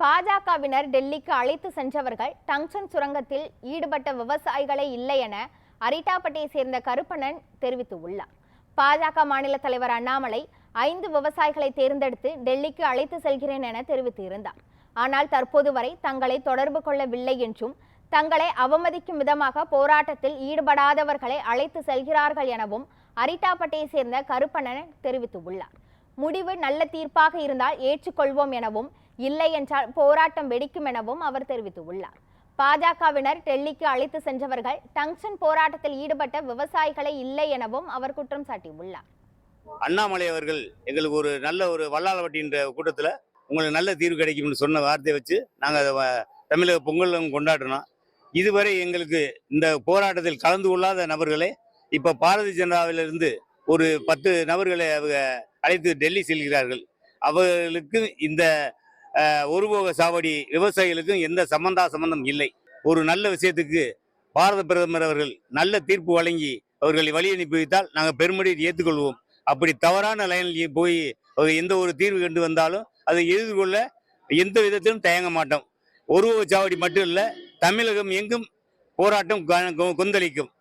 பாஜகவினர் டெல்லிக்கு அழைத்து சென்றவர்கள் டங்ஸ்டன் சுரங்கத்தில் ஈடுபட்ட விவசாயிகளே இல்லை என அரிட்டாப்பட்டியை சேர்ந்த கருப்பணன் தெரிவித்துள்ளார். பாஜக மாநில தலைவர் அண்ணாமலை 5 விவசாயிகளை தேர்ந்தெடுத்து டெல்லிக்கு அழைத்து செல்கிறேன் என தெரிவித்திருந்தார். ஆனால் தற்போது வரை தங்களை தொடர்பு கொள்ளவில்லை என்றும் தங்களை அவமதிக்கும் விதமாக போராட்டத்தில் ஈடுபடாதவர்களை அழைத்து செல்கிறார்கள் எனவும் அரிட்டாப்பட்டியை சேர்ந்த கருப்பணன் தெரிவித்துள்ளார். முடிவு நல்ல தீர்ப்பாக இருந்தால் ஏற்றுக்கொள்வோம் எனவும், இல்லை என்றால் போராட்டம் வெடிக்கும் எனவும் அவர் தெரிவித்துள்ளார். பாஜகவினர் டெல்லிக்கு அழைத்து சென்றவர்கள் டங்ஸ்டன் போராட்டத்தில் ஈடுபட்ட விவசாயிகளே இல்லை எனவும் அவர் குற்றம் சாட்டியுள்ளார். அண்ணாமலை அவர்கள் எங்களுக்கு ஒரு நல்ல ஒரு வல்லாளவட்டின்ற கூட்டத்தில் உங்களுக்கு நல்ல தீர்வு கிடைக்கும்னு சொன்ன வார்த்தையை வச்சு நாங்கள் தமிழக பொங்கலும் கொண்டாடினோம். இதுவரை எங்களுக்கு இந்த போராட்டத்தில் கலந்து கொள்ளாத நபர்களே இப்போ பாரதிய ஜனதாவிலிருந்து ஒரு 10 நபர்களை அவங்க அழைத்து டெல்லி செல்கிறார்கள். அவர்களுக்கு இந்த ஒருபோக சாவடி விவசாயிகளுக்கும் எந்த சம்பந்தம் இல்லை. ஒரு நல்ல விஷயத்துக்கு பாரத பிரதமர் அவர்கள் நல்ல தீர்ப்பு வழங்கி அவர்களை வழி அனுப்பி வைத்தால் நாங்கள் பெருமடி ஏற்றுக்கொள்வோம். அப்படி தவறான லைனில் போய் எந்த ஒரு தீர்வு கண்டு வந்தாலும் அதை எதிர்கொள்ள எந்த விதத்திலும் தயங்க மாட்டோம். ஒருபோக சாவடி மட்டும் இல்லை, தமிழகம் எங்கும் போராட்டம் கொந்தளிக்கும்.